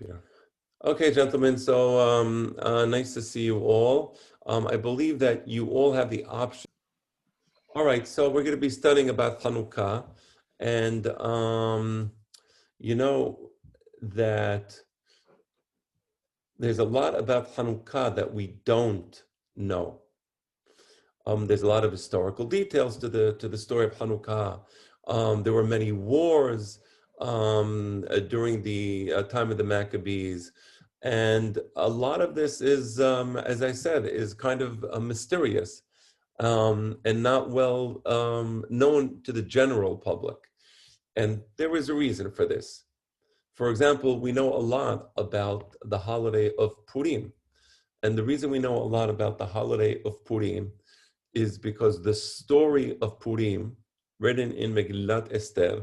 Yeah. Okay, gentlemen. So nice to see you all. I believe that you all have the option. All right. So we're going to be studying about Hanukkah, and you know that there's a lot about Hanukkah that we don't know. There's a lot of historical details to the story of Hanukkah. There were many wars during the time of the Maccabees, and a lot of this is, as I said, is kind of mysterious and not well known to the general public. And there is a reason for this. For example, we know a lot about the holiday of Purim. And the reason we know a lot about the holiday of Purim is because the story of Purim, written in Megillat Esther,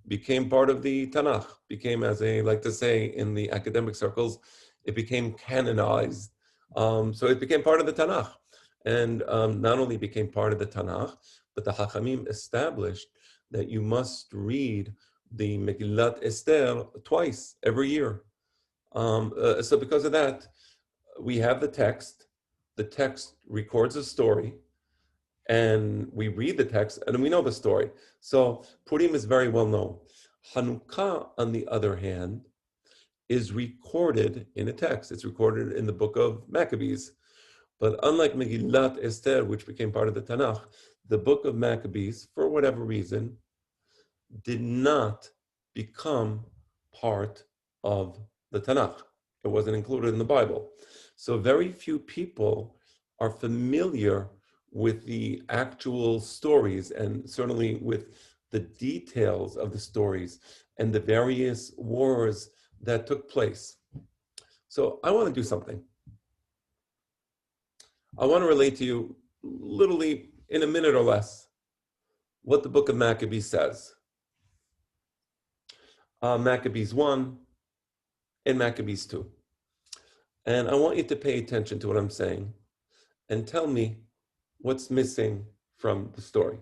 became part of the Tanakh, became, as I like to say in the academic circles, it became canonized. So it became part of the Tanakh. And not only became part of the Tanakh, but the Hachamim established that you must read the Megillat Esther twice every year. So because of that, we have the text. The text records a story, and we read the text, and we know the story. So Purim is very well known. Hanukkah, on the other hand, is recorded in a text. It's recorded in the book of Maccabees. But unlike Megillat Esther, which became part of the Tanakh, the book of Maccabees, for whatever reason, did not become part of the Tanakh. It wasn't included in the Bible. So very few people are familiar with the actual stories, and certainly with the details of the stories and the various wars that took place. So I want to do something. I want to relate to you, literally in a minute or less, what the book of Maccabees says. Maccabees 1 and Maccabees 2. And I want you to pay attention to what I'm saying and tell me what's missing from the story.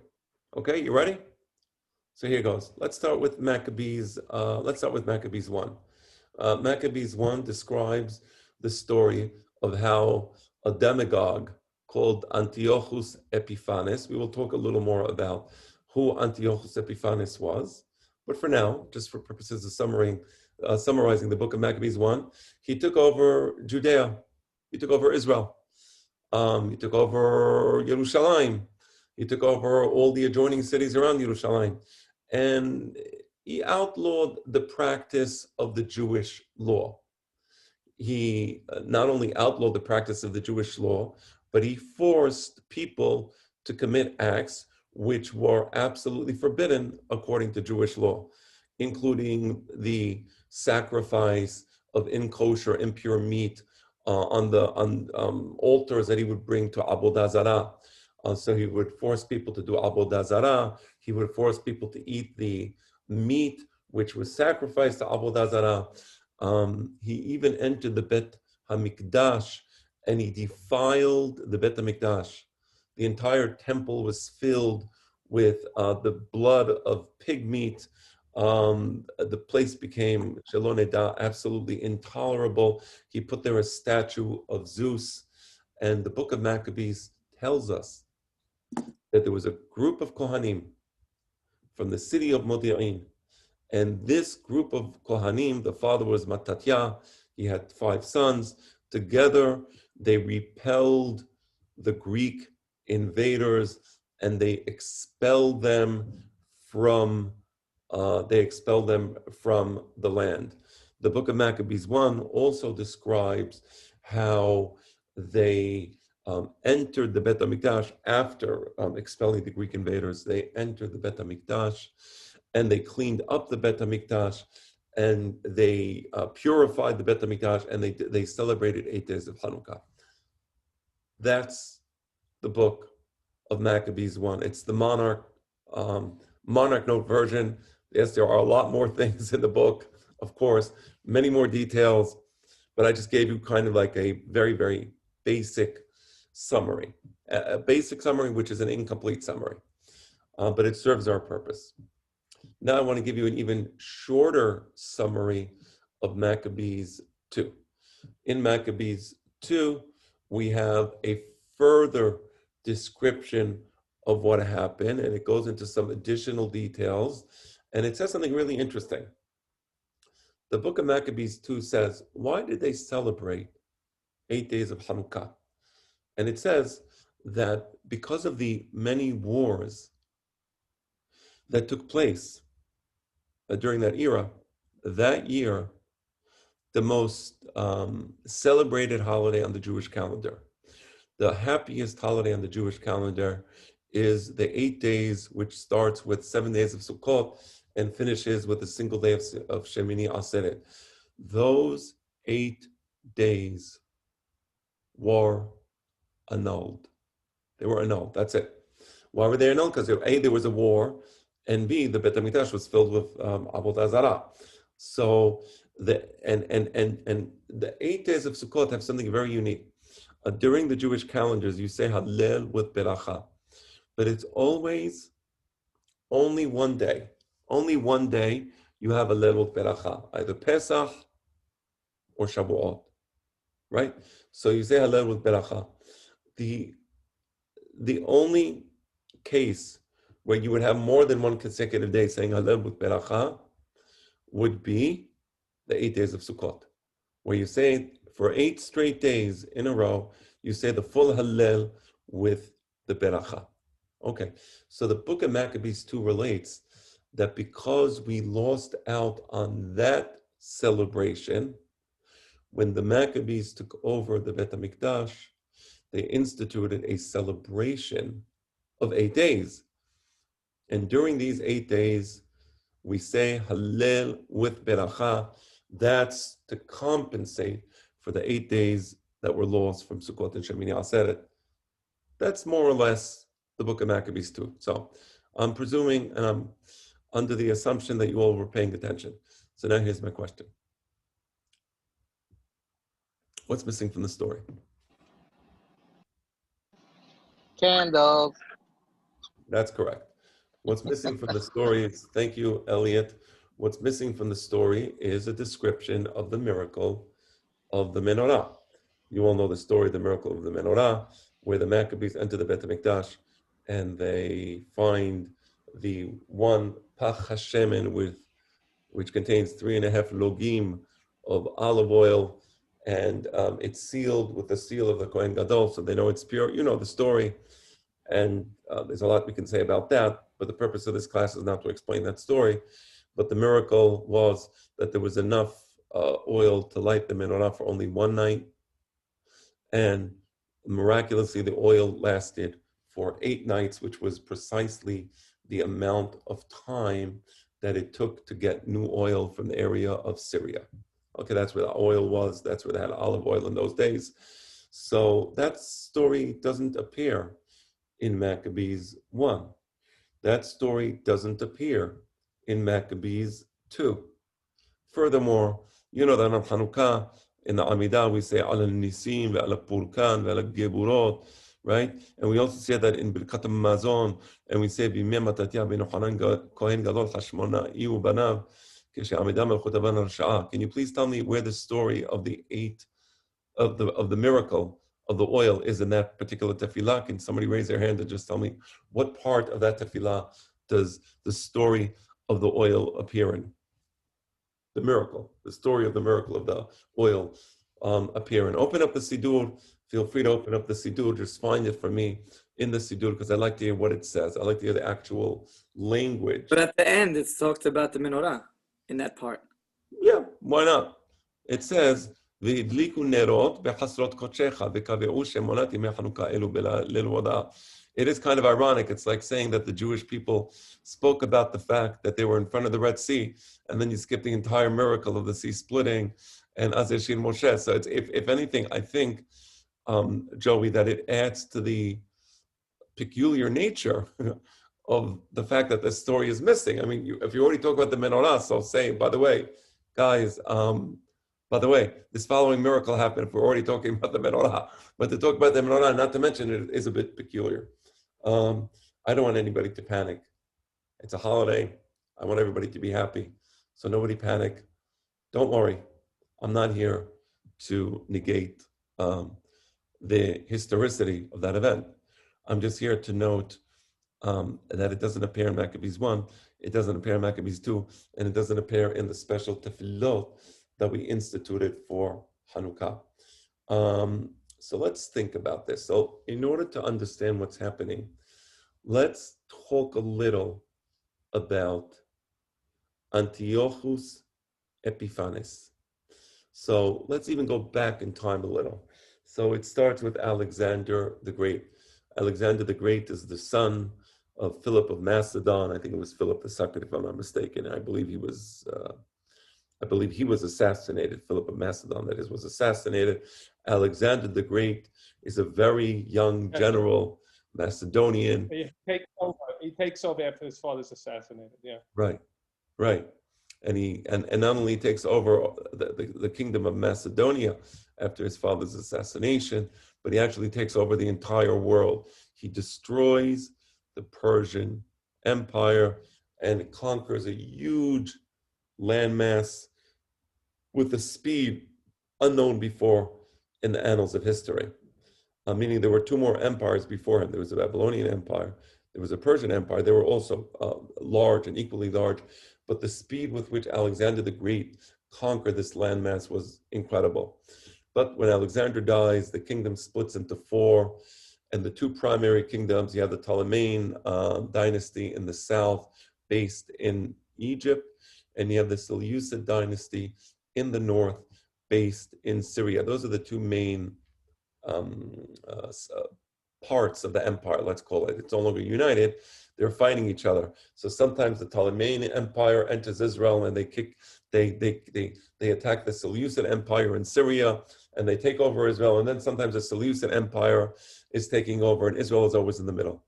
Okay, you ready? So here goes. Let's start with Maccabees. Let's start with Maccabees 1. Maccabees 1 describes the story of how a demagogue called Antiochus Epiphanes, we will talk a little more about who Antiochus Epiphanes was, but for now, just for purposes of summarizing the book of Maccabees 1, he took over Judea, he took over Israel, he took over Yerushalayim, he took over all the adjoining cities around Yerushalayim, and he outlawed the practice of the Jewish law. He not only outlawed the practice of the Jewish law, but he forced people to commit acts which were absolutely forbidden according to Jewish law, including the sacrifice of kosher, impure meat on altars that he would bring to Avodah Zarah. So he would force people to do Avodah Zarah. He would force people to eat the meat which was sacrificed to Avodah Zarah. He even entered the Bet HaMikdash and he defiled the Bet HaMikdash. The entire temple was filled with the blood of pig meat. The place became Shalom Neda, absolutely intolerable. He put there a statue of Zeus, and the book of Maccabees tells us that there was a group of Kohanim from the city of Modi'in, and this group of Kohanim, the father was Mattatya, he had 5 sons. Together, they repelled the Greek invaders and they expelled them from the land. The book of Maccabees 1 also describes how they entered the Bet HaMikdash after expelling the Greek invaders. They entered the Bet HaMikdash and they cleaned up the Bet HaMikdash and they purified the Bet HaMikdash and they celebrated 8 days of Hanukkah. That's the book of Maccabees 1. It's the Monarch Note version. Yes, there are a lot more things in the book, of course, many more details, but I just gave you kind of like a very, very basic summary. A basic summary, which is an incomplete summary, but it serves our purpose. Now I want to give you an even shorter summary of Maccabees 2. In Maccabees 2, we have a further description of what happened, and it goes into some additional details, and it says something really interesting. The book of Maccabees 2 says, why did they celebrate 8 days of Hanukkah? And it says that because of the many wars that took place during that era, that year, the most celebrated holiday on the Jewish calendar, the happiest holiday on the Jewish calendar, is the 8 days, which starts with 7 days of Sukkot and finishes with a single day of Shemini Aseret. Those 8 days were annulled. They were annulled. That's it. Why were they annulled? Because A, there was a war, and B, the Bet HaMikdash was filled with Avodah Zarah. So the 8 days of Sukkot have something very unique. During the Jewish calendars, you say Hallel with Beracha, but it's always only one day. Only one day you have Hallel with Beracha, either Pesach or Shavuot, right? So you say Hallel with Beracha. The only case where you would have more than one consecutive day saying Hallel with Beracha would be the 8 days of Sukkot, where you say for 8 straight days in a row, you say the full Hallel with the Beracha. Okay, so the book of Maccabees 2 relates that because we lost out on that celebration, when the Maccabees took over the Bet HaMikdash, they instituted a celebration of 8 days. And during these 8 days, we say Hallel with Beracha. That's to compensate for the 8 days that were lost from Sukkot and Shemini Aseret. That's more or less the book of Maccabees 2. So I'm presuming and I'm under the assumption that you all were paying attention. So now here's my question. What's missing from the story? Candles. That's correct. What's missing from the story is, thank you, Elliot. What's missing from the story is a description of the miracle of the Menorah. You all know the story, the miracle of the Menorah, where the Maccabees enter the Bet HaMikdash and they find the one Pach HaShemen which contains 3.5 logim of olive oil, and it's sealed with the seal of the Kohen Gadol, so they know it's pure. You know the story, and there's a lot we can say about that, but the purpose of this class is not to explain that story. But the miracle was that there was enough oil to light the menorah for only one night, and miraculously the oil lasted for 8 nights, which was precisely the amount of time that it took to get new oil from the area of Syria. Okay, that's where the oil was. That's where they had olive oil in those days. So that story doesn't appear in Maccabees 1. That story doesn't appear in Maccabees 2. Furthermore, you know that on Hanukkah, in the Amidah, we say Al Nisim, Ve'al Purkan, Ve'al Geburot, right? And we also say that in Birkat Mazon, and we say Bimei Matatiah ben Yochanan Kohen Gadol Hashmona Iu Banav Keshe Amidah Melchut Aban Rasha'ah. Can you please tell me where the story of the 8 of the miracle of the oil is in that particular tefillah? Can somebody raise their hand and just tell me what part of that tefillah does the story of the oil appear in? The miracle, the story of the miracle of the oil appear in. Open up the Siddur. Feel free to open up the Siddur. Just find it for me in the Siddur, because I like to hear what it says. I like to hear the actual language. But at the end, it's talked about the menorah in that part. Yeah, why not? It says, "V'idliku nerot bechasrot kochecha v'kave'u shemonat yimei Hanukah elu b'leil wada." It is kind of ironic. It's like saying that the Jewish people spoke about the fact that they were in front of the Red Sea, and then you skip the entire miracle of the sea splitting and Azeshin Moshe. So it's, if anything, I think, Joey, that it adds to the peculiar nature of the fact that this story is missing. I mean, if you already talk about the menorah, so say, by the way, guys, by the way, this following miracle happened if we're already talking about the menorah. But to talk about the menorah, not to mention it, is a bit peculiar. I don't want anybody to panic. It's a holiday. I want everybody to be happy. So nobody panic. Don't worry. I'm not here to negate the historicity of that event. I'm just here to note that it doesn't appear in Maccabees 1, it doesn't appear in Maccabees 2, and it doesn't appear in the special tefillot that we instituted for Hanukkah. So let's think about this. So in order to understand what's happening, let's talk a little about Antiochus Epiphanes. So let's even go back in time a little. So it starts with Alexander the Great. Alexander the Great is the son of Philip of Macedon. I think it was Philip II, if I'm not mistaken. I believe he was assassinated. Philip of Macedon, that is, was assassinated. Alexander the Great is a very young general, Macedonian. He takes over after his father's assassinated. Yeah. Right. And he not only takes over the kingdom of Macedonia after his father's assassination, but he actually takes over the entire world. He destroys the Persian Empire and conquers a huge landmass with a speed unknown before in the annals of history. Meaning there were two more empires before him. There was a Babylonian Empire, there was a Persian Empire. They were also large and equally large, but the speed with which Alexander the Great conquered this landmass was incredible. But when Alexander dies, the kingdom splits into four, and the two primary kingdoms, you have the Ptolemaic dynasty in the south, based in Egypt, and you have the Seleucid dynasty in the north, based in Syria. Those are the two main parts of the empire, let's call it. It's no longer united. They're fighting each other. So sometimes the Ptolemaic Empire enters Israel and they attack the Seleucid Empire in Syria and they take over Israel. And then sometimes the Seleucid Empire is taking over and Israel is always in the middle.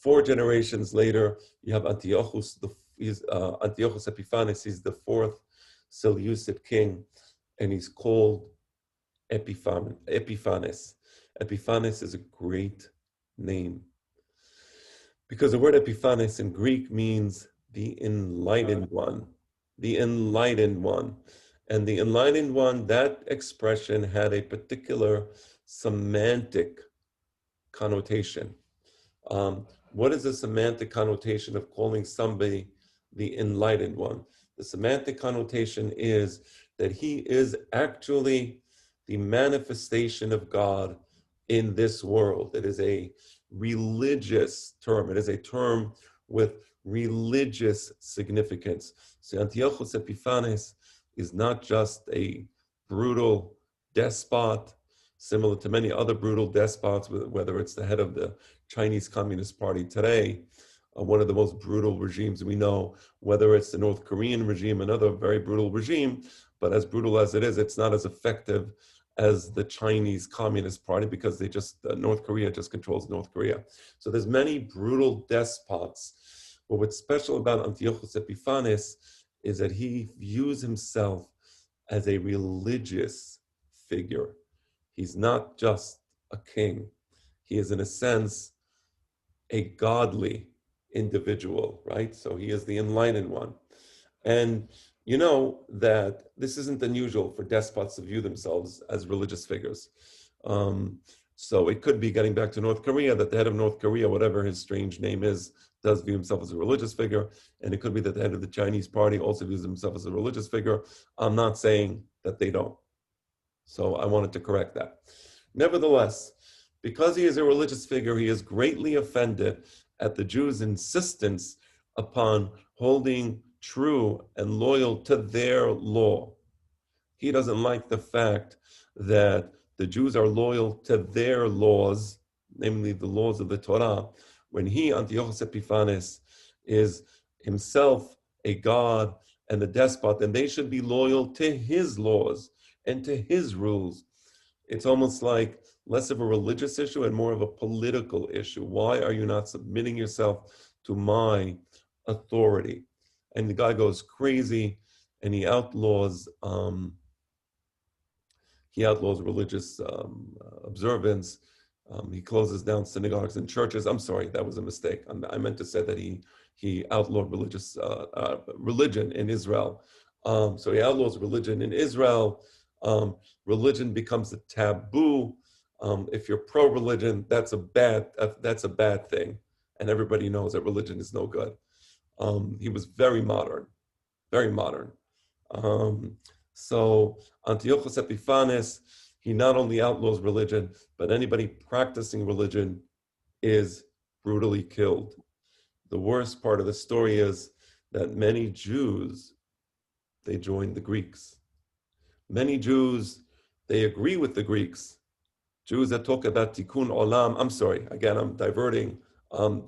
4 generations later, you have Antiochus Epiphanes. He's the 4th Seleucid king, and he's called Epiphanes. Epiphanes is a great name because the word Epiphanes in Greek means the enlightened one, the enlightened one. And the enlightened one, that expression had a particular semantic connotation. What is the semantic connotation of calling somebody the enlightened one? The semantic connotation is that he is actually the manifestation of God in this world. It is a religious term. It is a term with religious significance. So Antiochus Epiphanes is not just a brutal despot, similar to many other brutal despots, whether it's the head of the Chinese Communist Party today, one of the most brutal regimes we know, whether it's the North Korean regime, another very brutal regime, but as brutal as it is, it's not as effective as the Chinese Communist Party because North Korea just controls North Korea. So there's many brutal despots, but what's special about Antiochus Epiphanes is that he views himself as a religious figure. He's not just a king. He is, in a sense, a godly individual, right? So he is the enlightened one. And you know that this isn't unusual for despots to view themselves as religious figures. So it could be, getting back to North Korea, that the head of North Korea, whatever his strange name is, does view himself as a religious figure. And it could be that the head of the Chinese party also views himself as a religious figure. I'm not saying that they don't. So I wanted to correct that. Nevertheless, because he is a religious figure, he is greatly offended at the Jews' insistence upon holding true and loyal to their law. He doesn't like the fact that the Jews are loyal to their laws, namely the laws of the Torah, when he, Antiochus Epiphanes, is himself a god and a despot, and they should be loyal to his laws and to his rules. It's almost like less of a religious issue and more of a political issue. Why are you not submitting yourself to my authority? And the guy goes crazy and he outlaws religious observance. He closes down synagogues and churches. I'm sorry, that was a mistake. I meant to say that he outlawed religion in Israel. So he outlaws religion in Israel. Religion becomes a taboo. If you're pro-religion, that's a bad thing, and everybody knows that religion is no good. He was very modern, very modern. So Antiochus Epiphanes, he not only outlaws religion, but anybody practicing religion is brutally killed. The worst part of the story is that many Jews, they joined the Greeks. Many Jews, they agree with the Greeks. Jews that talk about tikkun olam, I'm sorry, again, I'm diverting.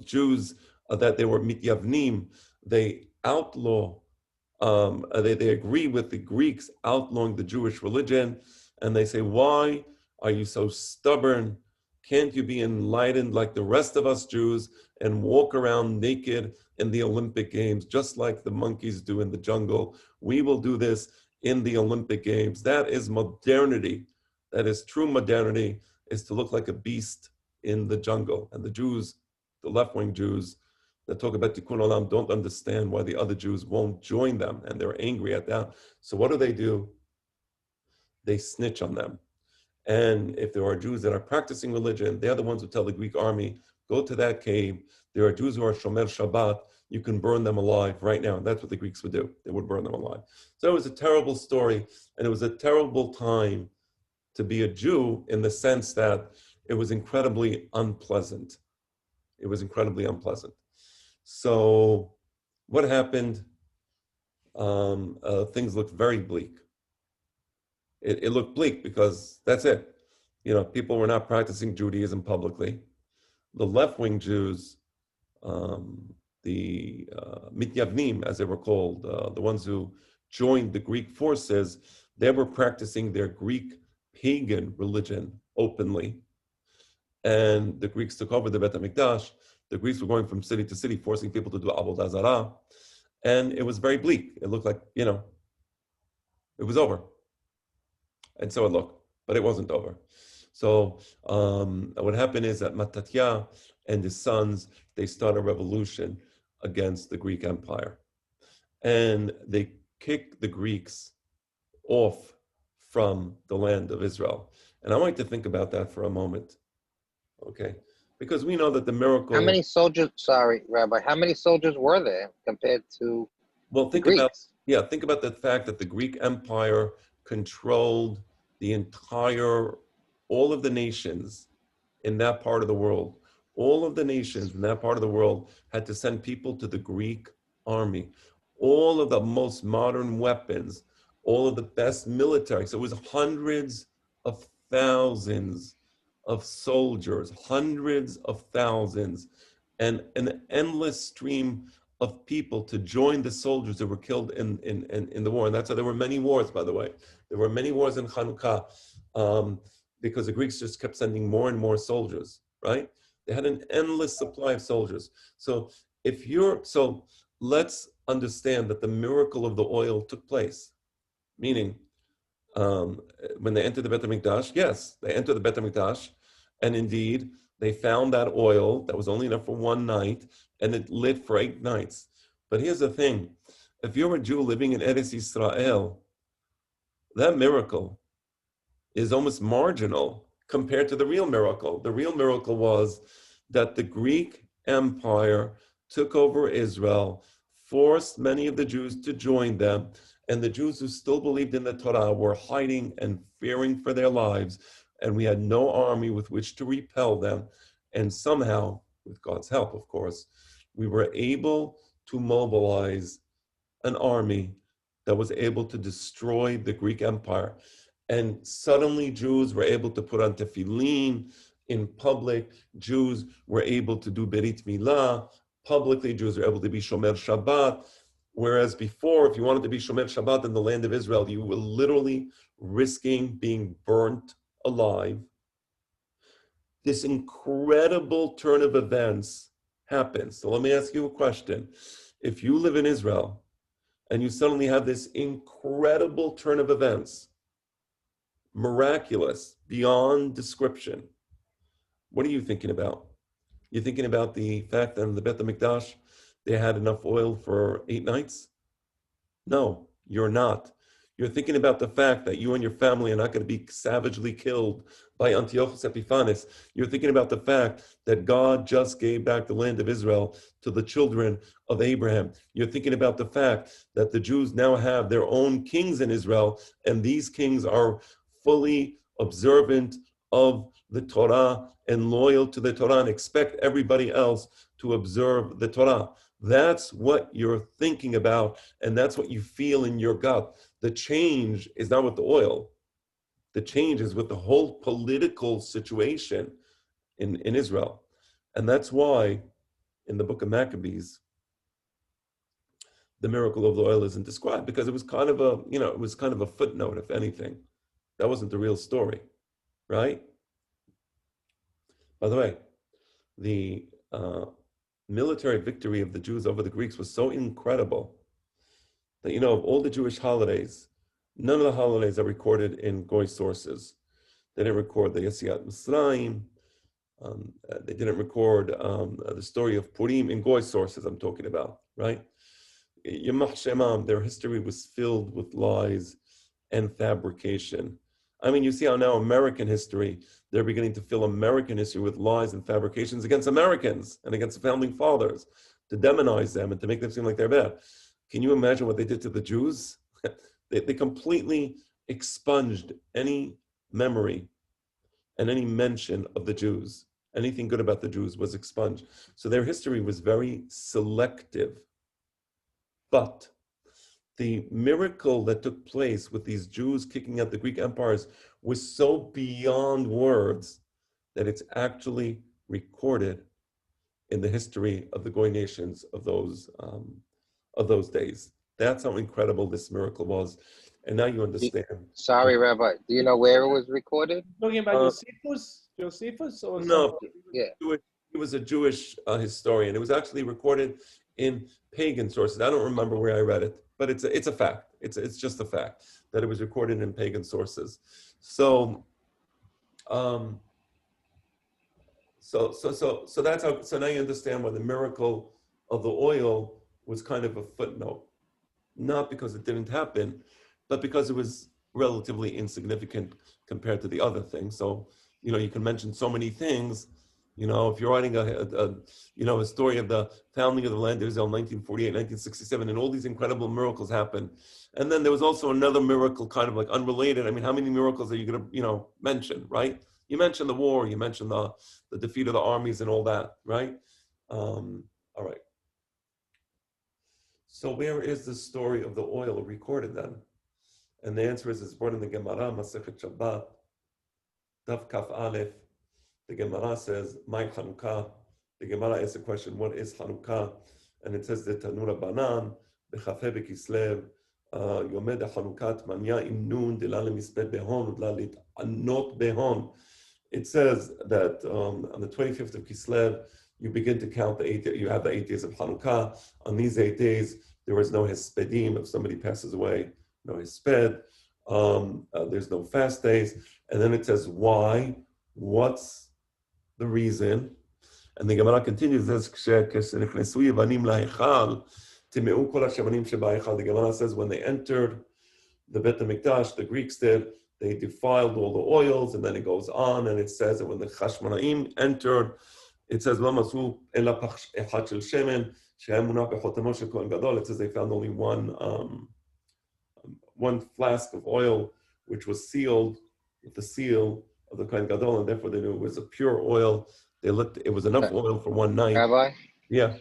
Jews that they were mityavnim, they outlaw, they agree with the Greeks outlawing the Jewish religion, and they say, why are you so stubborn? Can't you be enlightened like the rest of us Jews and walk around naked in the Olympic Games, just like the monkeys do in the jungle? We will do this in the Olympic Games. That is modernity. That is true modernity, is to look like a beast in the jungle. And the Jews, the left-wing Jews that talk about tikkun olam, don't understand why the other Jews won't join them, and they're angry at that. So what do? They snitch on them. And if there are Jews that are practicing religion, they're the ones who tell the Greek army, go to that cave. There are Jews who are Shomer Shabbat. You can burn them alive right now. And that's what the Greeks would do. They would burn them alive. So it was a terrible story, and it was a terrible time to be a Jew in the sense that it was incredibly unpleasant. It was incredibly unpleasant. So what happened? Things looked very bleak. It looked bleak because that's it. You know, people were not practicing Judaism publicly. The left-wing Jews, the mityavnim, as they were called, the ones who joined the Greek forces, they were practicing their Greek pagan religion openly. And the Greeks took over the Bet HaMikdash. The Greeks were going from city to city, forcing people to do Avodah Zarah. And it was very bleak. It looked like, you know, it was over. And so it looked, but it wasn't over. So what happened is that Mattatya and his sons, they start a revolution against the Greek Empire. And they kick the Greeks off from the land of Israel. And I want you to think about that for a moment, okay? Because we know that the miracle... How many soldiers, sorry, Rabbi, how many soldiers were there compared to think Greeks? think about the fact that the Greek Empire controlled all of the nations in that part of the world. All of the nations in that part of the world had to send people to the Greek army. All of the most modern weapons, all of the best military. So it was hundreds of thousands of soldiers, hundreds of thousands, and an endless stream of people to join the soldiers that were killed in the war. And that's how there were many wars, by the way. There were many wars in Hanukkah because the Greeks just kept sending more and more soldiers, right? They had an endless supply of soldiers. So let's understand that the miracle of the oil took place, meaning when they entered the Bet HaMikdash, yes, they entered the Bet HaMikdash, and indeed, they found that oil that was only enough for one night, and it lit for 8 nights. But here's the thing. If you're a Jew living in Eretz Yisrael, that miracle is almost marginal compared to the real miracle. The real miracle was that the Greek Empire took over Israel, forced many of the Jews to join them, and the Jews who still believed in the Torah were hiding and fearing for their lives, and we had no army with which to repel them. And somehow, with God's help, of course, we were able to mobilize an army that was able to destroy the Greek Empire. And suddenly Jews were able to put on tefillin in public. Jews were able to do berit milah publicly. Jews were able to be shomer Shabbat. Whereas before, if you wanted to be shomer Shabbat in the land of Israel, you were literally risking being burnt alive. This incredible turn of events happens. So let me ask you a question. If you live in Israel and you suddenly have this incredible turn of events, miraculous, beyond description, what are you thinking about? You're thinking about the fact that in the Bet HaMikdash, they had enough oil for 8 nights? No, You're not. You're thinking about the fact that you and your family are not going to be savagely killed by Antiochus Epiphanes. You're thinking about the fact that God just gave back the land of Israel to the children of Abraham. You're thinking about the fact that the Jews now have their own kings in Israel, and these kings are fully observant of the Torah and loyal to the Torah and expect everybody else to observe the Torah. That's what you're thinking about, and that's what you feel in your gut. The change is not with the oil. The change is with the whole political situation in Israel. And that's why in the book of Maccabees, the miracle of the oil isn't described, because it was kind of a footnote, if anything. That wasn't the real story, right? By the way, the military victory of the Jews over the Greeks was so incredible that, of all the Jewish holidays, none of the holidays are recorded in Goy sources. They didn't record the Yetziat Mitzrayim. They didn't record the story of Purim in Goy sources I'm talking about, right? Yamach Shemam, their history was filled with lies and fabrication. I mean, you see how now American history, they're beginning to fill American history with lies and fabrications against Americans and against the founding fathers, to demonize them and to make them seem like they're bad. Can you imagine what they did to the Jews? They completely expunged any memory and any mention of the Jews. Anything good about the Jews was expunged. So their history was very selective. But the miracle that took place with these Jews kicking out the Greek empires was so beyond words that it's actually recorded in the history of the Goy nations of those days. That's how incredible this miracle was. And now you understand. Sorry, Rabbi. Do you know where it was recorded? Talking about Josephus or No, something? Yeah. he was a Jewish historian. It was actually recorded in pagan sources. I don't remember where I read it, but it's a fact. It's just a fact that it was recorded in pagan sources. So that's how. So now you understand why the miracle of the oil was kind of a footnote, not because it didn't happen, but because it was relatively insignificant compared to the other things. So you can mention so many things. If you're writing a story of the founding of the land of Israel in 1948, 1967, and all these incredible miracles happened. And then there was also another miracle kind of like unrelated. I mean, how many miracles are you going to, mention, right? You mentioned the war, you mentioned the defeat of the armies and all that, right? All right. So where is the story of the oil recorded then? And the answer is, it's brought in the Gemara, Masechet Shabbat, Daf Kaf Aleph. The Gemara says, "My Hanukkah." The Gemara asks the question, "What is Hanukkah?" And it says, "The Tanura Banan, Bechafe Bekislev, Yomed Hanukkah Manya Im Nun Delale Misped Behon Udlalit Anot Behon." It says that on the 25th of Kislev, you begin to count the 8 days. You have the 8 days of Hanukkah. On these 8 days, there is no Hespedim. If somebody passes away, no Hesped. There's no fast days. And then it says, why? What's the reason? And the Gemara continues, the Gemara says, when they entered the Bet HaMikdash, the Greeks did, they defiled all the oils, and then it goes on, and it says that when the Chashmonaim entered, it says, it says they found only one flask of oil, which was sealed with the seal of the Kohen Gadol, and therefore they knew it was a pure oil. They looked; it was enough oil for one night. Rabbi? Yeah.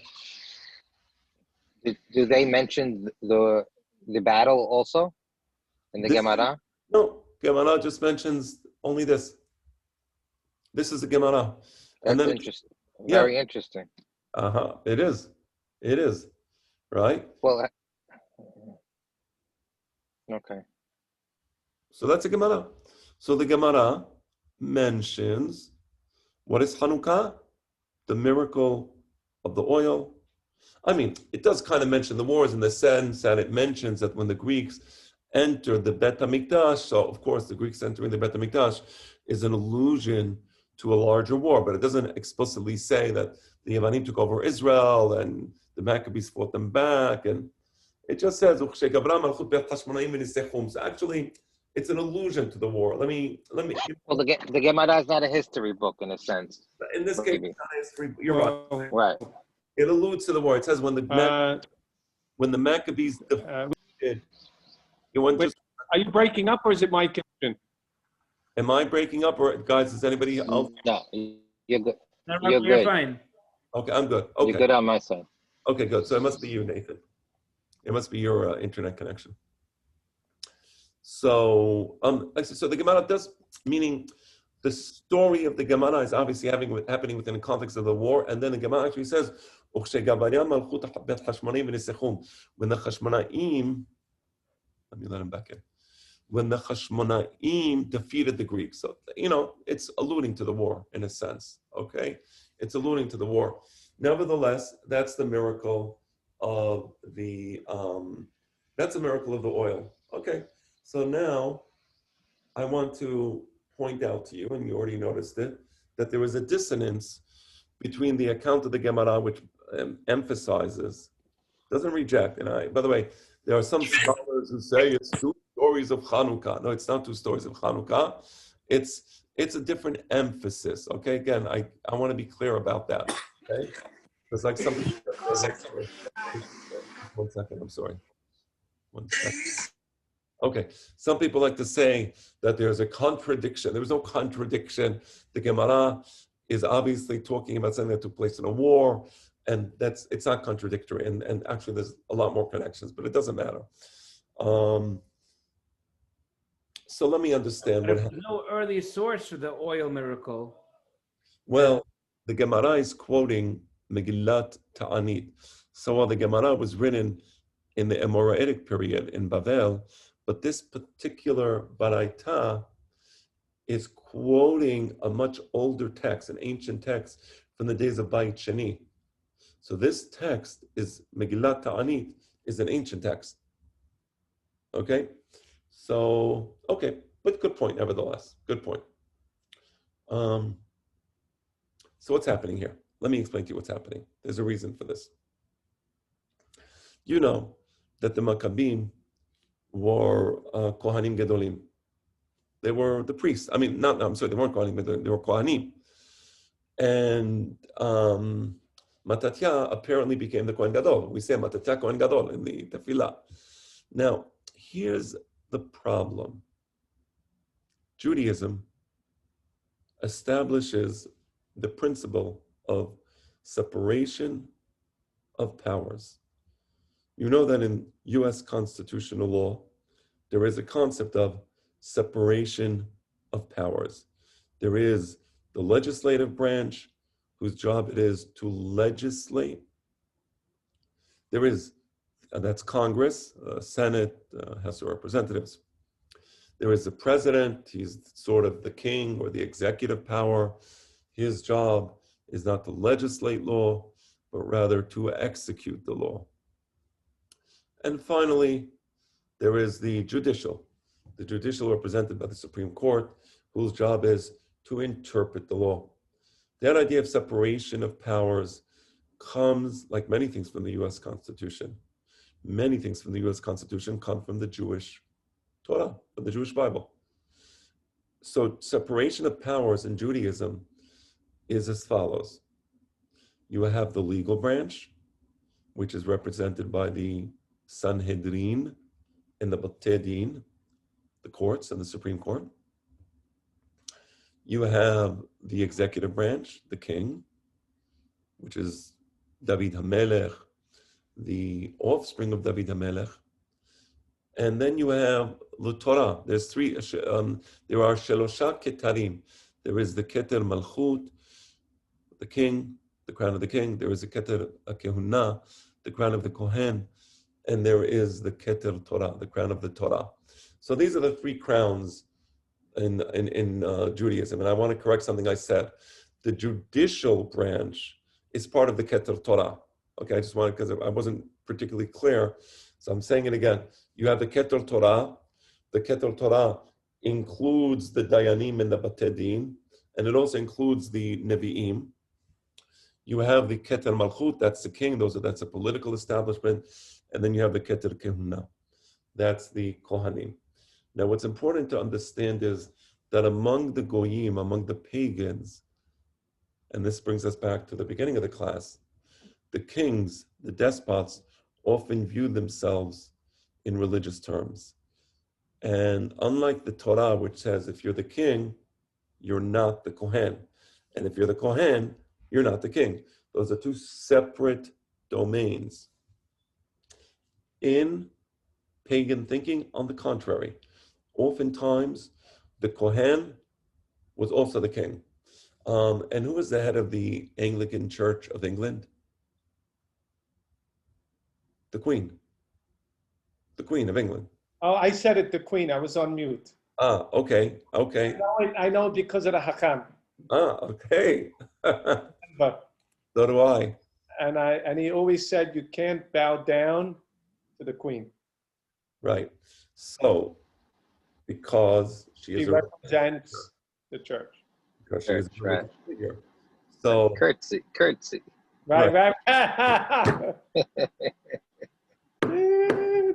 Do they mention the battle also in the Gemara? No, Gemara just mentions only this. This is the Gemara. That's interesting. Very interesting. It is. It is. Right? Well, okay. So that's a Gemara. So the Gemara mentions, what is Hanukkah? The miracle of the oil. I mean, it does kind of mention the wars in the sense that it mentions that when the Greeks entered the Bet HaMikdash, so of course the Greeks entering the Bet HaMikdash is an allusion to a larger war, but it doesn't explicitly say that the Yevanim took over Israel and the Maccabees fought them back, and It just says, so actually, it's an allusion to the war. Let me. Well, the Gemara is not a history book in a sense. In this case, Maybe. it's not history. You're right. Right. It alludes to the war. It says when the Maccabees defeated. You want just? Are you breaking up, or is it my connection? Am I breaking up, or guys? Is anybody else? No, you're good. No, You're you're good. fine. Okay, I'm good. Okay. You're good on my side. Okay, good. So it must be you, Nathan. It must be your internet connection. So, so the Gemara does, meaning the story of the Gemara is obviously happening within the context of the war, and then the Gemara actually says, when the Chashmonaim, let me let him back in. When the Chashmonaim defeated the Greeks, so it's alluding to the war in a sense. Okay, it's alluding to the war. Nevertheless, that's the miracle of the oil. Okay, so now I want to point out to you, and you already noticed it, that there is a dissonance between the account of the Gemara, which emphasizes, doesn't reject. And by the way, there are some scholars who say it's two stories of Hanukkah. No, it's not two stories of Hanukkah. It's a different emphasis. Okay, again, I want to be clear about that. Okay. It's like something. One second, I'm sorry. 1 second. Okay, some people like to say that there's a contradiction. There was no contradiction. The Gemara is obviously talking about something that took place in a war, and it's not contradictory. And actually, there's a lot more connections, but it doesn't matter. So let me understand what happened. No early source for the oil miracle. Well, the Gemara is quoting Megillat Ta'anit. So while the Gemara was written in the Amoraic period in Bavel, but this particular Baraita is quoting a much older text, an ancient text from the days of Beit Sheni. So this text is Megillat Ta'anit, is an ancient text. Okay? So, okay, but good point, nevertheless. Good point. So what's happening here? Let me explain to you what's happening. There's a reason for this. You know that the Maccabees were Kohanim Gedolim. They were the priests. I mean, they weren't Kohanim Gedolim, they were Kohanim. And Mattatya apparently became the Kohen Gadol. We say Mattatya Kohen Gadol in the Tefillah. Now, here's the problem. Judaism establishes the principle of separation of powers. You know that in U.S. constitutional law, there is a concept of separation of powers. There is the legislative branch, whose job it is to legislate. There is, that's Congress, Senate, House of Representatives. There is the president, he's sort of the king or the executive power. His job is not to legislate law, but rather to execute the law. And finally, there is the judicial represented by the Supreme Court, whose job is to interpret the law. That idea of separation of powers comes, like many things from the U.S. Constitution. Many things from the U.S. Constitution come from the Jewish Torah, from the Jewish Bible. So separation of powers in Judaism is as follows. You have the legal branch, which is represented by the Sanhedrin and the Batei Din, the courts and the Supreme Court. You have the executive branch, the king, which is David HaMelech, the offspring of David HaMelech. And then you have the Torah. There's three, there are Shelosha Ketarim. There is the Keter Malchut, the king, the crown of the king. There is the Keter Kehuna, the crown of the Kohen. And there is the Keter Torah, the crown of the Torah. So these are the three crowns in Judaism. And I want to correct something I said. The judicial branch is part of the Keter Torah. Okay, I just wanted, because I wasn't particularly clear. So I'm saying it again. You have the Keter Torah. The Keter Torah includes the Dayanim and the Batei Din, and it also includes the Nevi'im. You have the Keter Malchut, that's the king, that's a political establishment. and then you have the Keter Kehuna. That's the Kohanim. Now, what's important to understand is that among the Goyim, among the pagans, and this brings us back to the beginning of the class, the kings, the despots, often view themselves in religious terms. And unlike the Torah, which says if you're the king, you're not the Kohen. And if you're the Kohen, you're not the king. Those are two separate domains. In pagan thinking, on the contrary, oftentimes the Kohen was also the king. And who was the head of the Anglican Church of England? The Queen. The Queen of England. Oh, I said it, the Queen. I was on mute. Ah, okay. I know because of the Hakam. Ah, okay. But So do I. and he always said you can't bow down to the Queen. Right. So, because she She is a represents the church. because she is a Church, right. religious figure. So, Curtsy. Right.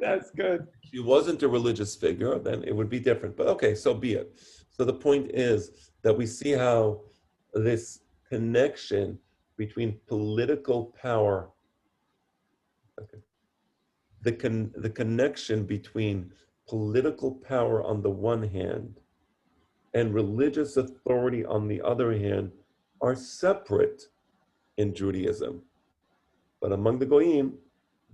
That's good. if she wasn't a religious figure, then it would be different. But okay, so be it. So the point is that we see how this connection between political power, the connection between political power on the one hand and religious authority on the other hand are separate in Judaism. But among the Goyim,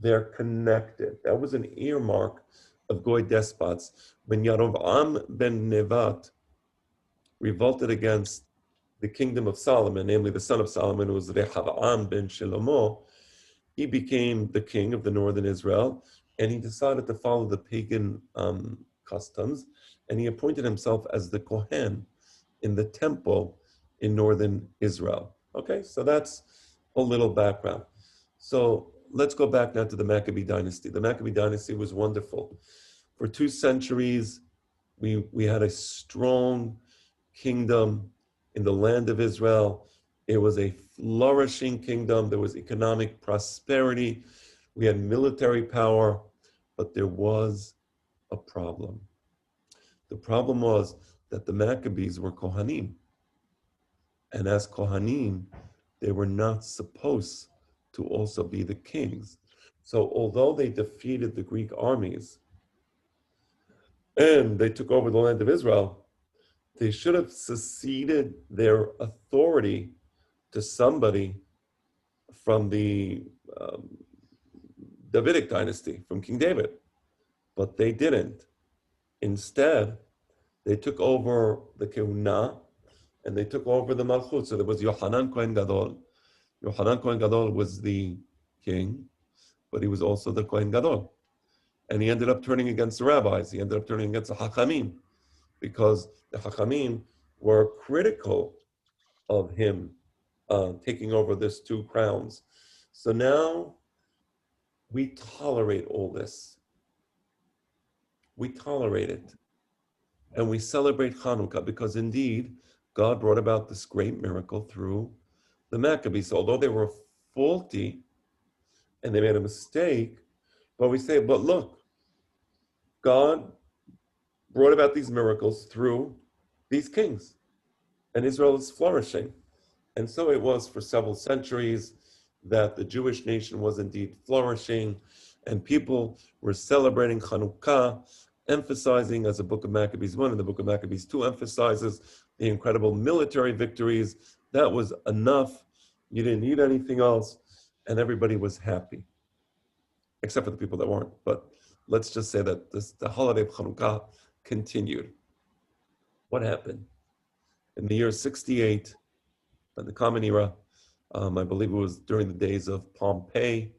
they're connected. That was an earmark of Goy despots. When Yarovam ben Nevat revolted against the kingdom of Solomon, namely the son of Solomon, who was Rehavam ben Shlomo, he became the king of the northern Israel, and he decided to follow the pagan customs, and he appointed himself as the Kohen in the temple in northern Israel. Okay, so that's a little background. So let's go back now to the Maccabee dynasty. The Maccabee dynasty was wonderful. For 2 centuries, we had a strong kingdom in the land of Israel. It was a flourishing kingdom. There was economic prosperity. We had military power, but there was a problem. The problem was that the Maccabees were Kohanim. And as Kohanim, they were not supposed to also be the kings. So although they defeated the Greek armies and they took over the land of Israel, they should have succeeded their authority to somebody from the Davidic dynasty, from King David. But they didn't. Instead, they took over the Kehuna and they took over the Malchut. So there was Yohanan Kohen Gadol. Yohanan Kohen Gadol was the king, but he was also the Kohen Gadol. And he ended up turning against the rabbis. He ended up turning against the Hakamim, because the Hakamim were critical of him taking over this 2 crowns. So now we tolerate all this. We tolerate it. And we celebrate Hanukkah because indeed, God brought about this great miracle through the Maccabees. Although they were faulty and they made a mistake, but we say, but look, God brought about these miracles through these kings, and Israel is flourishing. And so it was for several centuries that the Jewish nation was indeed flourishing, and people were celebrating Hanukkah, emphasizing, as the book of Maccabees 1 and the book of Maccabees 2 emphasizes, the incredible military victories. That was enough. You didn't need anything else, and everybody was happy, except for the people that weren't. But let's just say that the holiday of Hanukkah continued. What happened? In the year 68, in the Common Era, I believe it was during the days of Pompey,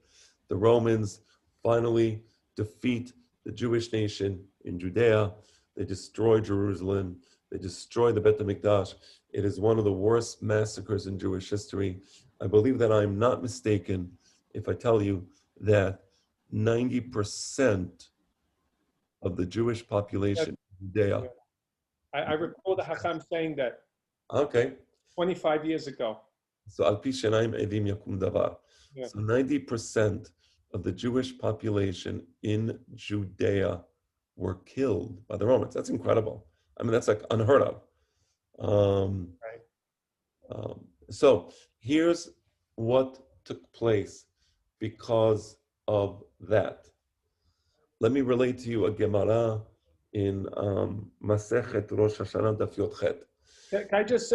the Romans finally defeat the Jewish nation in Judea. They destroy Jerusalem. They destroy the Beit HaMikdash. It is one of the worst massacres in Jewish history. I believe that I'm not mistaken if I tell you that 90% of the Jewish population in Judea. I recall the Hakam saying that Okay. 25 years ago. So al pi shenaim edim yakum davar. Yeah. So 90% of the Jewish population in Judea were killed by the Romans. That's incredible. I mean, that's like unheard of. Right. So here's what took place because of that. Let me relate to you a Gemara in Masechet Rosh Hashanah Daf Yotchet. Can I just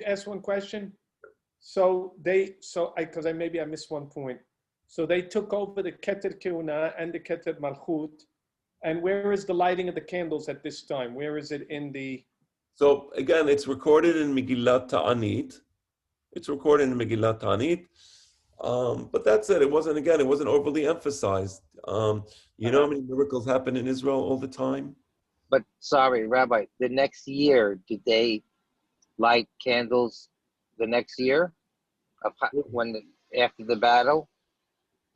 ask one question? Because maybe I missed one point. So they took over the Keter Keuna and the Keter Malchut. And where is the lighting of the candles at this time? Where is it in the... So again, it's recorded in Megillat Ta'anit. It's recorded in Megillat Ta'anit. But that's it. It wasn't overly emphasized. You know how many miracles happen in Israel all the time? But sorry, Rabbi, the next year, did they light candles the next year after the battle?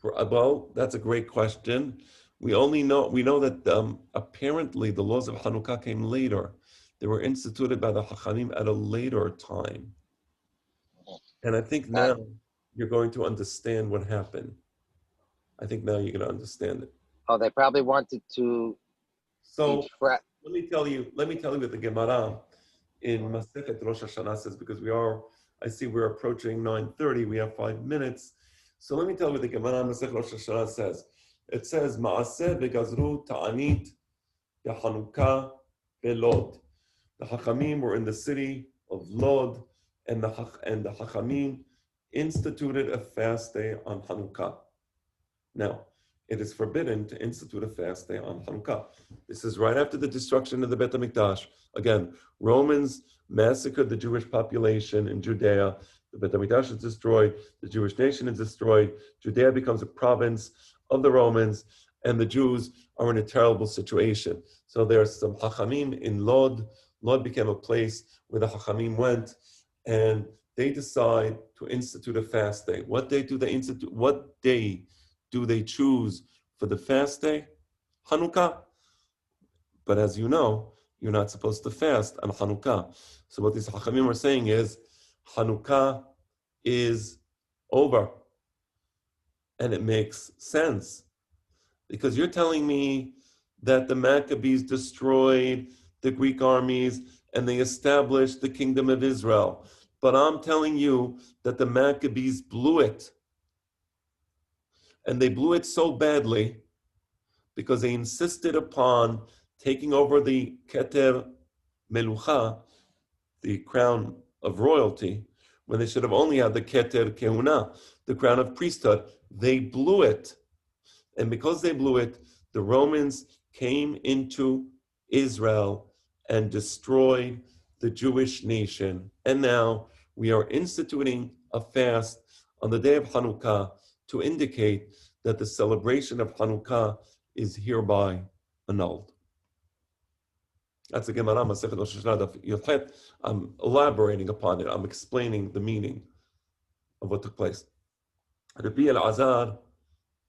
Well, that's a great question. We know that apparently the laws of Hanukkah came later. They were instituted by the Chachamim at a later time. And I think now you're going to understand what happened. I think now you're going to understand it. Oh, they probably wanted to. So let me tell you what the Gemara in Masechet Rosh Hashanah says, because I see we're approaching 9:30. We have 5 minutes. So let me tell you what the Gemara in Masechet Rosh Hashanah says. It says, Ma'aseh v'gazru ta'anit Hanukah belod. The Hachamim were in the city of Lod, and the Hachamim instituted a fast day on Hanukkah. Now, it is forbidden to institute a fast day on Hanukkah. This is right after the destruction of the Beit HaMikdash. Again, Romans massacred the Jewish population in Judea. The Beit HaMikdash is destroyed. The Jewish nation is destroyed. Judea becomes a province of the Romans, and the Jews are in a terrible situation. So there's some Hachamim in Lod. Lod became a place where the Hachamim went, and they decide to institute a fast day. What day do they institute? What day do they choose for the fast day? Hanukkah. But as you know, you're not supposed to fast on Hanukkah. So what these Hachamim are saying is, Hanukkah is over. And it makes sense. Because you're telling me that the Maccabees destroyed the Greek armies and they established the kingdom of Israel. But I'm telling you that the Maccabees blew it. And they blew it so badly because they insisted upon taking over the Keter Melucha, the crown of royalty, when they should have only had the Keter Kehuna, the crown of priesthood. They blew it. And because they blew it, the Romans came into Israel and destroyed the Jewish nation. And now we are instituting a fast on the day of Hanukkah to indicate that the celebration of Hanukkah is hereby annulled. That's the Gemara Masechet Rosh Hashanah Daf Yotchet. I'm elaborating upon it. I'm explaining the meaning of what took place. Rabbi Eliezer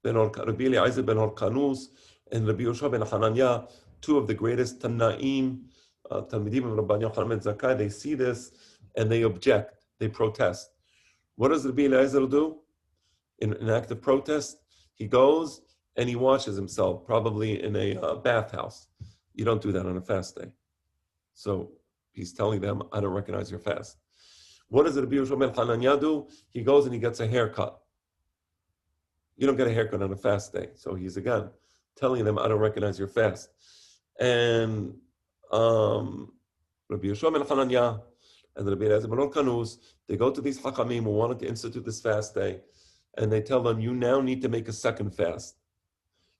ben Horkanus and Rabbi Yoshua ben Hananiah, two of the greatest Tanaim, Talmidim of Rabban Yochanan ben Zakkai, they see this and they object, they protest. What does Rabbi Eliezer do? In an act of protest, he goes and he washes himself, probably in a bathhouse. You don't do that on a fast day. So he's telling them, I don't recognize your fast. What does Rabbi Yoshua ben Hananiah do? He goes and he gets a haircut. You don't get a haircut on a fast day. So he's again telling them, I don't recognize your fast. And Rabbi Yoshua ben Hananiah and Rabbi Eliezer ben Horkanus, they go to these Hachamim who wanted to institute this fast day, and they tell them, you now need to make a second fast.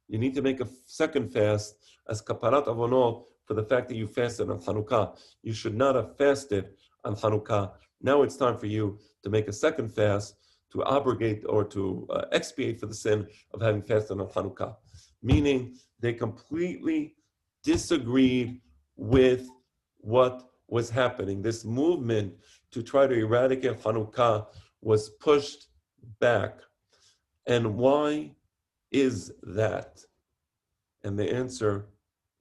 You need to make a second fast as kaparat avonot for the fact that you fasted on Hanukkah. You should not have fasted on Hanukkah. Now it's time for you to make a second fast to abrogate or to expiate for the sin of having fasted on Hanukkah. Meaning they completely disagreed with what was happening. This movement to try to eradicate Hanukkah was pushed back. And why is that? And the answer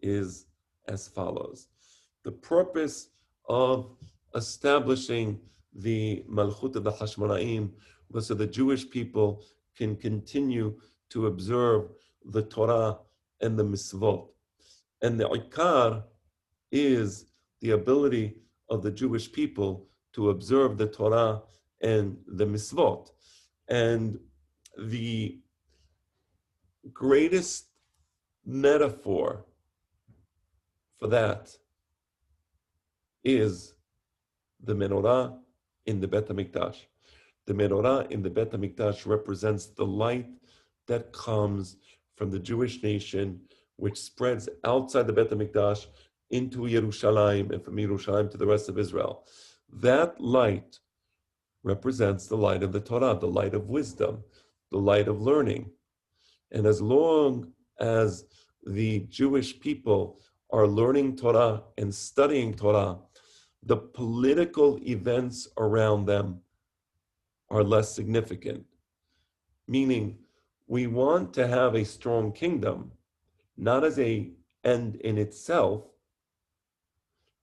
is as follows. The purpose of establishing the Malchut of the Hashmonaim was so the Jewish people can continue to observe the Torah and the mitzvot. And the ikar is the ability of the Jewish people to observe the Torah and the mitzvot. And the greatest metaphor for that is the menorah in the Bet HaMikdash. The menorah in the Bet HaMikdash represents the light that comes from the Jewish nation, which spreads outside the Bet HaMikdash into Yerushalayim, and from Yerushalayim to the rest of Israel. That light represents the light of the Torah, the light of wisdom, the light of learning. And as long as the Jewish people are learning Torah and studying Torah, the political events around them are less significant. Meaning, we want to have a strong kingdom, not as an end in itself,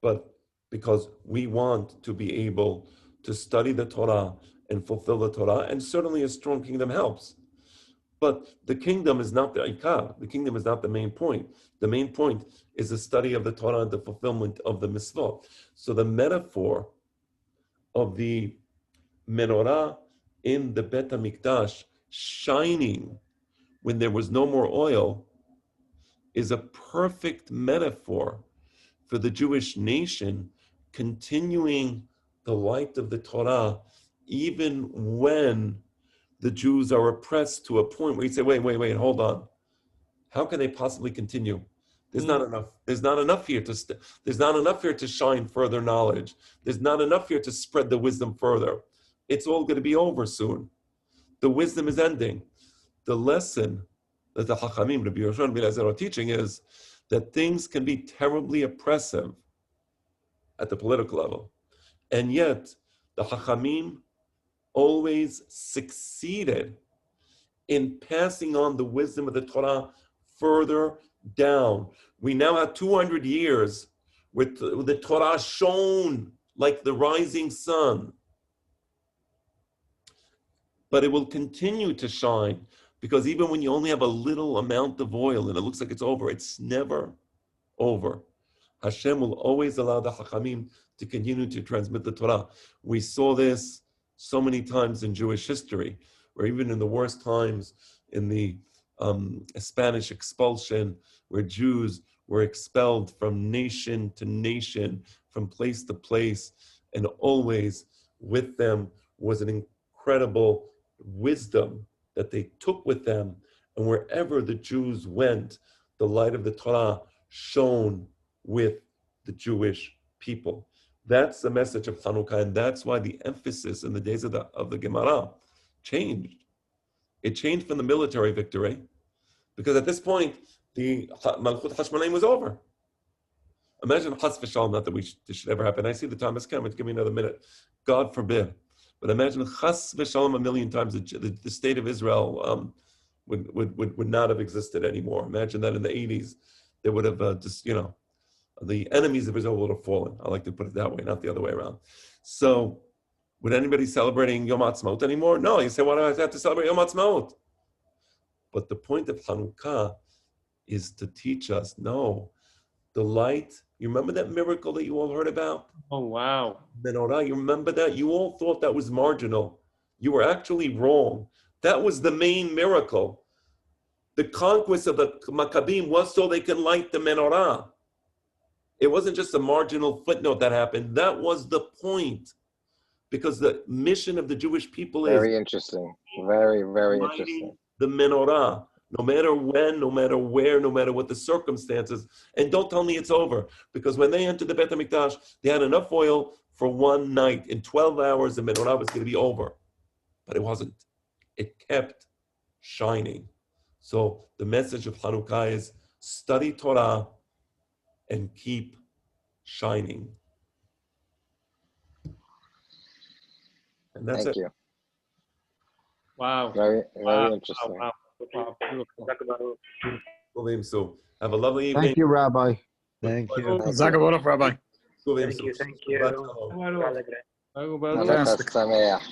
but because we want to be able to study the Torah and fulfill the Torah, and certainly a strong kingdom helps. But the kingdom is not the ikar. The kingdom is not the main point. The main point is the study of the Torah and the fulfillment of the mitzvot. So the metaphor of the menorah in the Bet HaMikdash shining when there was no more oil is a perfect metaphor for the Jewish nation continuing the light of the Torah even when the Jews are oppressed to a point where you say, wait, hold on. How can they possibly continue? There's not enough. There's not enough here there's not enough here to shine further knowledge. There's not enough here to spread the wisdom further. It's all going to be over soon. The wisdom is ending. The lesson that the Chachamim, Rabbi Yehoshua and Rabbi Eliezer are teaching is that things can be terribly oppressive at the political level. And yet, the Chachamim always succeeded in passing on the wisdom of the Torah further down. We now have 200 years with the Torah shone like the rising sun. But it will continue to shine, because even when you only have a little amount of oil and it looks like it's over, it's never over. Hashem will always allow the Chachamim to continue to transmit the Torah. We saw this so many times in Jewish history, where even in the worst times, in the Spanish expulsion, where Jews were expelled from nation to nation, from place to place, and always with them was an incredible wisdom that they took with them, and wherever the Jews went, the light of the Torah shone with the Jewish people. That's the message of Hanukkah, and that's why the emphasis in the days of the Gemara changed. It changed from the military victory, because at this point, the Malchut Hashmonaim was over. Imagine Chas v'Shalom, not that this should ever happen. I see the time is coming. Give me another minute. God forbid. But imagine Chas v'Shalom a million times. The state of Israel would not have existed anymore. Imagine that in the 80s, they would have the enemies of Israel would have fallen. I like to put it that way, not the other way around. So, would anybody celebrating Yom Ha'atzmaut anymore? No. You say, why do I have to celebrate Yom Ha'atzmaut? But the point of Hanukkah is to teach us, no, the light. You remember that miracle that you all heard about? Oh, wow. Menorah, you remember that? You all thought that was marginal. You were actually wrong. That was the main miracle. The conquest of the Maccabees was so they can light the menorah. It wasn't just a marginal footnote that happened. That was the point. Because the mission of the Jewish people is very interesting. Very, very lighting interesting. the menorah, no matter when, no matter where, no matter what the circumstances. And don't tell me it's over. Because when they entered the Bet HaMikdash, they had enough oil for one night. In 12 hours, the menorah was going to be over. But it wasn't. It kept shining. So the message of Hanukkah is study Torah and keep shining. And that's Thank it. you. Wow. Very, very Wow. interesting. Wow. Wow. Beautiful. So have a lovely evening. Thank you, Rabbi. Thank you. Zagabolov, Rabbi. Thank you. Thank you. Shabbat shalom. Baruch. Hanukkah Sameach.